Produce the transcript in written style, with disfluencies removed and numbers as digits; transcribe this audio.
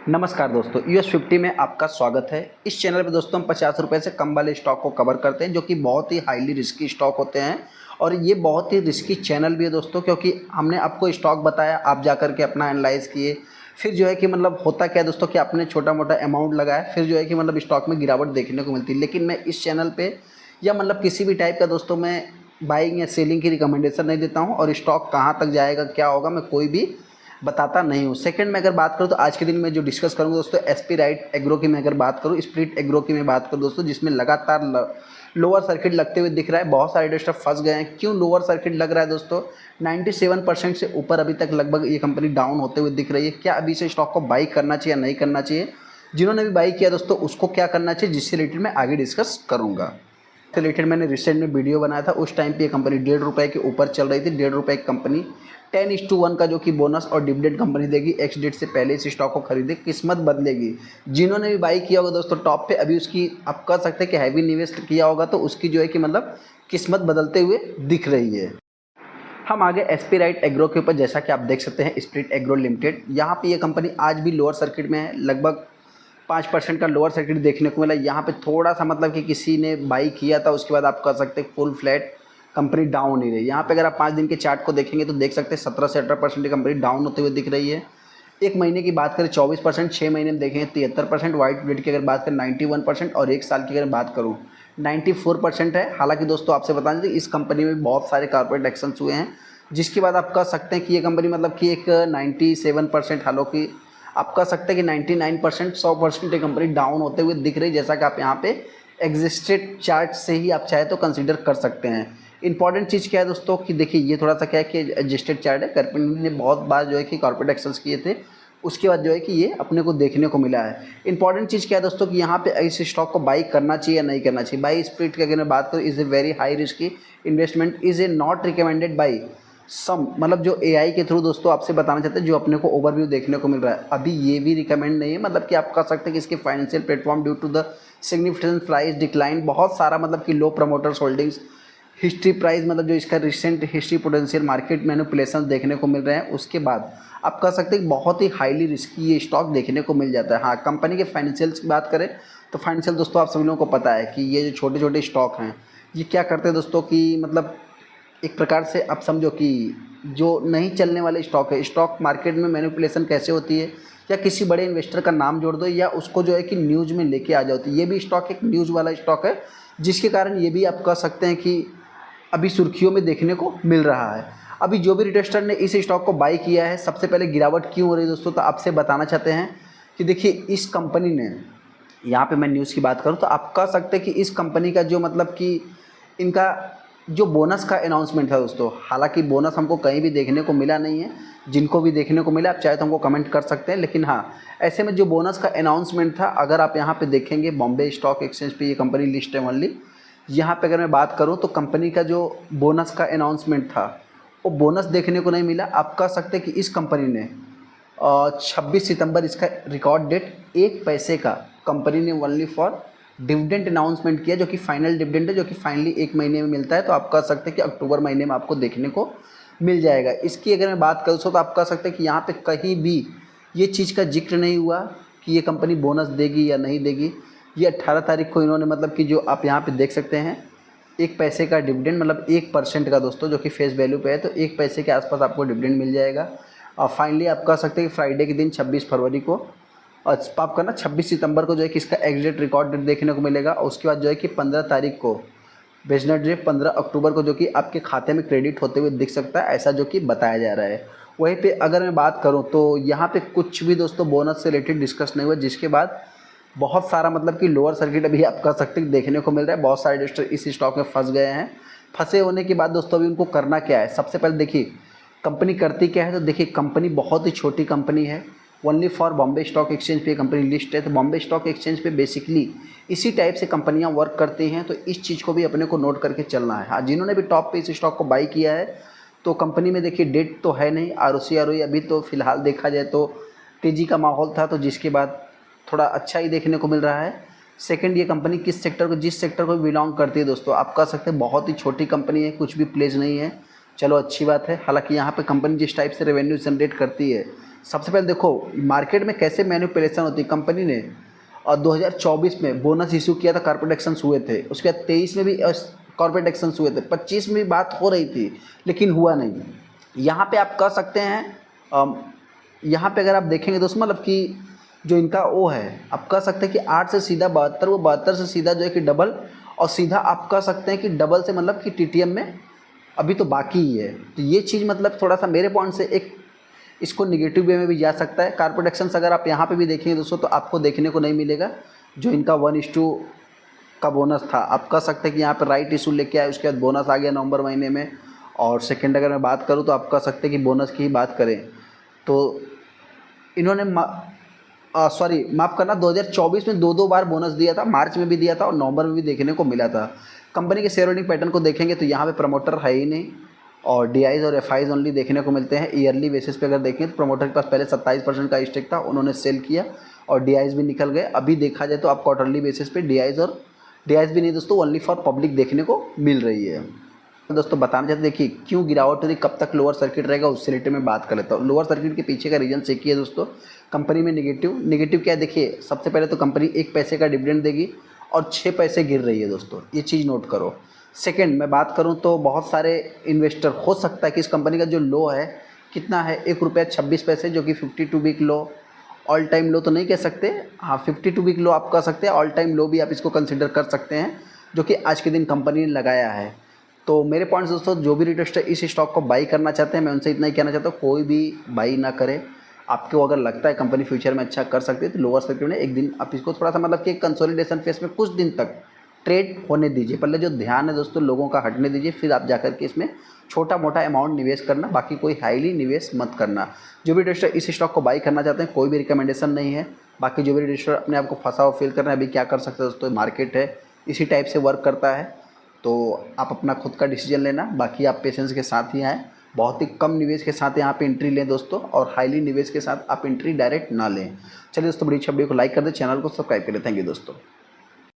नमस्कार दोस्तों, US50 में आपका स्वागत है। इस चैनल पे दोस्तों हम 50 रुपये से कम वाले स्टॉक को कवर करते हैं जो कि बहुत ही हाईली रिस्की स्टॉक होते हैं। और ये बहुत ही रिस्की चैनल भी है दोस्तों, क्योंकि हमने आपको स्टॉक बताया, आप जा कर के अपना एनालाइज़ किए, फिर जो है कि मतलब होता क्या है दोस्तों कि आपने छोटा मोटा अमाउंट लगाया, फिर जो है कि मतलब स्टॉक में गिरावट देखने को मिलती है। लेकिन मैं इस चैनल पर या मतलब किसी भी टाइप का दोस्तों मैं बाइंग या सेलिंग की रिकमेंडेशन नहीं देता हूँ, और स्टॉक कहाँ तक जाएगा क्या होगा मैं कोई भी बताता नहीं हूँ। सेकंड में अगर बात करूँ तो आज के दिन में जो डिस्कस करूँगा दोस्तों, एसपी राइट एग्रो की मैं अगर बात करूँ, स्प्रिट एग्रो की मैं बात करूँ दोस्तों, जिसमें लगातार लोअर सर्किट लगते हुए दिख रहा है। बहुत सारे इन्वेस्टर फंस गए हैं। क्यों लोअर सर्किट लग रहा है दोस्तों? 97% से ऊपर अभी तक लगभग ये कंपनी डाउन होते हुए दिख रही है। क्या अभी से स्टॉक को बाई करना चाहिए या नहीं करना चाहिए? जिन्होंने भी बाई किया दोस्तों उसको क्या करना चाहिए, जिससे रिलेटेड मैं आगे डिस्कस करूँगा। रिलेटेड मैंने रिसेंट में वीडियो बनाया था। उस टाइम पे ये कंपनी ₹1.5 के ऊपर चल रही थी। ₹1.5 की कंपनी 10:1 का जो कि बोनस और डिविडेंड कंपनी देगी। एक्स डेट से पहले इस स्टॉक को खरीदे, किस्मत बदलेगी। जिन्होंने भी बाई किया होगा दोस्तों टॉप पे, अभी उसकी आप कह सकते हैं कि हैवी इन्वेस्ट किया होगा तो उसकी जो है कि मतलब किस्मत बदलते हुए दिख रही है। हम आगे एसपी राइट एग्रो के ऊपर, जैसा कि आप देख सकते हैं स्प्रिट एग्रो लिमिटेड, यहाँ पे ये कंपनी आज भी लोअर सर्किट में है। लगभग 5% का लोअर सर्किट देखने को मिला। यहाँ पे थोड़ा सा मतलब कि किसी ने बाई किया था, उसके बाद आप कह सकते हैं फुल फ्लैट कंपनी डाउन ही रही। यहाँ पे अगर आप 5 दिन के चार्ट को देखेंगे तो देख सकते हैं 17 से 18% कंपनी डाउन होते हुए दिख रही है। एक महीने की बात करें 24%, 6 महीने में देखेंगे 73%, वाइट रेट की अगर बात करें 91%, और एक साल की अगर बात करूँ 94% है। हालांकि दोस्तों आपसे बता दें इस कंपनी में बहुत सारे कॉर्पोरेट एक्शंस हुए हैं, जिसके बाद आप कह सकते हैं कि ये कंपनी मतलब कि एक 97%, हालांकि आप कह सकते हैं कि 99%, 100% ये कंपनी डाउन होते हुए दिख रही है, जैसा कि आप यहाँ पे एग्जिस्टेड चार्ट से ही आप चाहे तो कंसीडर कर सकते हैं। इंपॉर्टेंट चीज़ क्या है दोस्तों कि देखिए ये थोड़ा सा क्या है कि एडजस्टेड चार्ट है। कंपनी ने बहुत बार जो है कि कॉर्पोरेट एक्शंस किए थे, उसके बाद जो है कि ये अपने को देखने को मिला है। इंपॉर्टेंट चीज़ क्या है दोस्तों कि यहाँ पे इस स्टॉक को बाई करना चाहिए या नहीं करना चाहिए। बाई स्प्रिट की अगर मैं बात करूँ, is a very high risky investment, is a not recommended by some, मतलब जो एआई के थ्रू दोस्तों आपसे बताना चाहते हैं, जो अपने को ओवरव्यू देखने को मिल रहा है, अभी ये भी रिकमेंड नहीं है। मतलब कि आप कह सकते हैं कि इसके financial platform due to the significant price decline, बहुत सारा मतलब कि low promoters holdings, history price, मतलब जो इसका recent history potential market manipulation देखने को मिल रहे हैं, उसके बाद आप कह सकते हैं कि बहुत ही हाईली रिस्की ये स्टॉक देखने को मिल जाता है। हाँ, कंपनी के फाइनेंशियल्स की बात करें तो फाइनेंशियल दोस्तों आप सभी लोगों को पता है कि ये जो छोटे छोटे स्टॉक हैं ये क्या करते हैं दोस्तों कि मतलब एक प्रकार से आप समझो कि जो नहीं चलने वाले स्टॉक है, स्टॉक मार्केट में मैनिपुलेशन कैसे होती है, या किसी बड़े इन्वेस्टर का नाम जोड़ दो या उसको जो है कि न्यूज़ में लेके आ जाओ, तो ये भी स्टॉक एक न्यूज़ वाला स्टॉक है, जिसके कारण ये भी आप कह सकते हैं कि अभी सुर्खियों में देखने को मिल रहा है। अभी जो भी इन्वेस्टर ने इस स्टॉक को बाई किया है, सबसे पहले गिरावट क्यों हो रही है दोस्तों, तो आपसे बताना चाहते हैं कि देखिए इस कंपनी ने, यहाँ पे मैं न्यूज़ की बात करूँ तो आप कह सकते हैं कि इस कंपनी का जो मतलब कि इनका जो बोनस का अनाउंसमेंट था दोस्तों, हालांकि बोनस हमको कहीं भी देखने को मिला नहीं है। जिनको भी देखने को मिला आप चाहे तो हमको कमेंट कर सकते हैं, लेकिन हाँ, ऐसे में जो बोनस का अनाउंसमेंट था, अगर आप यहाँ पे देखेंगे बॉम्बे स्टॉक एक्सचेंज पे ये कंपनी लिस्ट है ओनली। यहाँ पे अगर मैं बात करूँ तो कंपनी का जो बोनस का अनाउंसमेंट था वो बोनस देखने को नहीं मिला। आप कह सकते हैं कि इस कंपनी ने 26 सितंबर इसका रिकॉर्ड डेट, 1 पैसे का कंपनी ने ओनली फॉर डिविडेंड अनाउंसमेंट किया, जो कि फाइनल डिविडेंड है, जो कि फाइनली 1 महीने में मिलता है। तो आप कह सकते हैं कि अक्टूबर महीने में आपको देखने को मिल जाएगा। इसकी अगर मैं बात करूँ तो आप कह सकते हैं कि यहाँ पे कहीं भी ये चीज़ का जिक्र नहीं हुआ कि ये कंपनी बोनस देगी या नहीं देगी। ये 18 तारीख को इन्होंने मतलब कि जो आप यहाँ पे देख सकते हैं 1 पैसे का डिविडेंड, मतलब 1% का दोस्तों, जो कि फेस वैल्यू पे है, तो 1 पैसे के आसपास आपको डिविडेंड मिल जाएगा। और फाइनली आप कह सकते हैं कि फ्राइडे के दिन 26 फरवरी को, और माफ करना 26 सितंबर को जो है कि इसका एग्जिट रिकॉर्ड डेट देखने को मिलेगा। और उसके बाद जो है कि 15 तारीख को बिजनेस डे, 15 अक्टूबर को जो कि आपके खाते में क्रेडिट होते हुए दिख सकता है, ऐसा जो कि बताया जा रहा है। वहीं पे अगर मैं बात करूं तो यहाँ पे कुछ भी दोस्तों बोनस से रिलेटेड डिस्कस नहीं हुआ, जिसके बाद बहुत सारा मतलब कि लोअर सर्किट अभी आप कह सकते हैं देखने को मिल रहा है। बहुत सारे इन्वेस्टर इस स्टॉक में फंस गए हैं। फंसे होने के बाद दोस्तों अभी उनको करना क्या है, सबसे पहले देखिए कंपनी करती क्या है। तो देखिए कंपनी बहुत ही छोटी कंपनी है, only for Bombay stock exchange पे कंपनी लिस्ट है। तो बॉम्बे स्टॉक एक्सचेंज पे बेसिकली इसी टाइप से कंपनियां वर्क करती हैं, तो इस चीज़ को भी अपने को नोट करके चलना है। हाँ, जिन्होंने भी टॉप पे इस स्टॉक को बाई किया है तो कंपनी में देखिए डेट तो है नहीं, ROC अभी तो फिलहाल देखा जाए तो तेज़ी का माहौल था, तो जिसके बाद थोड़ा अच्छा ही देखने को मिल रहा है। सेकंड, ये कंपनी किस सेक्टर को, जिस सेक्टर को बिलोंग करती है दोस्तों, आप कह सकते हैं बहुत ही छोटी कंपनी है, कुछ भी प्लेज नहीं है। चलो अच्छी बात है। हालांकि यहाँ पे कंपनी जिस टाइप से रेवेन्यू जनरेट करती है, सबसे पहले देखो मार्केट में कैसे मैनिपुलेशन होती है। कंपनी ने और 2024 में बोनस इशू किया था, कॉर्पोरेट एक्शंस हुए थे। उसके बाद 23 में भी कॉर्पोरेट एक्शंस हुए थे, 25 में भी बात हो रही थी लेकिन हुआ नहीं। यहाँ पे आप कह सकते हैं, यहाँ पे अगर आप देखेंगे दोस्तों मतलब कि जो इनका वो है, आप कह सकते हैं कि 8 से सीधा 72, वो 72 से सीधा जो है कि डबल, और सीधा आप कह सकते हैं कि डबल से मतलब कि टीटीएम में अभी तो बाकी ही है। तो ये चीज़ मतलब थोड़ा सा मेरे पॉइंट से एक इसको निगेटिव वे में भी जा सकता है। कॉर्पोरेट एक्शंस अगर आप यहाँ पे भी देखेंगे दोस्तों तो आपको देखने को नहीं मिलेगा जो इनका 1:2 का बोनस था। आप कह सकते हैं कि यहाँ पे राइट इशू लेके आए, उसके बाद बोनस आ गया नवंबर महीने में। और सेकेंड अगर मैं बात करूँ तो आप कह सकते हैं कि बोनस की ही बात करें तो इन्होंने माफ़ करना, 2024 में दो बार बोनस दिया था, मार्च में भी दिया था और नवंबर में भी देखने को मिला था। कंपनी के शेयर होल्डिंग पैटर्न को देखेंगे तो यहाँ पे प्रमोटर है ही नहीं और डीआईज और एफआईज ओनली देखने को मिलते हैं। ईयरली बेसिस पे अगर देखें तो प्रमोटर के पास पहले 27% का स्टेक था, उन्होंने सेल किया और डीआईज भी निकल गए। अभी देखा जाए तो आप क्वार्टरली बेसिस पे डीआईज भी नहीं दोस्तों, ओनली फॉर पब्लिक देखने को मिल रही है। दोस्तों बताना चाहते देखिए क्यों गिरावट हो रही, कब तक लोअर सर्किट रहेगा, उससे रिलेटेड में बात कर लेता हूँ। लोअर सर्किट के पीछे का रीजन एक ही है दोस्तों, कंपनी में निगेटिव क्या है देखिए। सबसे पहले तो कंपनी 1 पैसे का डिविडेंड देगी और 6 पैसे गिर रही है दोस्तों, ये चीज़ नोट करो। सेकंड मैं बात करूं तो बहुत सारे इन्वेस्टर, हो सकता है कि इस कंपनी का जो लो है कितना है, ₹1.26 जो कि 52 वीक लो, ऑल टाइम लो तो नहीं कह सकते, हाँ 52 वीक लो आप कह सकते हैं, ऑल टाइम लो भी आप इसको कंसिडर कर सकते हैं, जो कि आज के दिन कंपनी ने लगाया है। तो मेरे पॉइंट्स दोस्तों, जो भी इन्वेस्टर इस स्टॉक को बाई करना चाहते हैं मैं उनसे इतना ही कहना चाहता हूँ, कोई भी बाई ना करे। आपको अगर लगता है कंपनी फ्यूचर में अच्छा कर सकती है तो लोअर सर्किट में एक दिन आप इसको थोड़ा सा मतलब कि कंसोलिडेशन फेस में कुछ दिन तक ट्रेड होने दीजिए। पहले जो ध्यान है दोस्तों लोगों का हटने दीजिए, फिर आप जाकर के इसमें छोटा मोटा अमाउंट निवेश करना, बाकी कोई हाईली निवेश मत करना। जो भी इन्वेस्टर इस स्टॉक को बाई करना चाहते हैं कोई भी रिकमेंडेशन नहीं है। बाकी जो भी इन्वेस्टर अपने आप को फंसा हुआ फील कर रहे हैं, अभी क्या कर सकते हैं दोस्तों, मार्केट है इसी टाइप से वर्क करता है, तो आप अपना खुद का डिसीजन लेना। बाकी आप पेशेंस के साथ ही आएँ, बहुत ही कम निवेश के साथ यहाँ पे एंट्री लें दोस्तों, और हाईली निवेश के साथ आप एंट्री डायरेक्ट ना लें। चलिए दोस्तों, बड़ी अच्छी वीडियो को लाइक कर दें, चैनल को सब्सक्राइब करें। थैंक यू दोस्तों।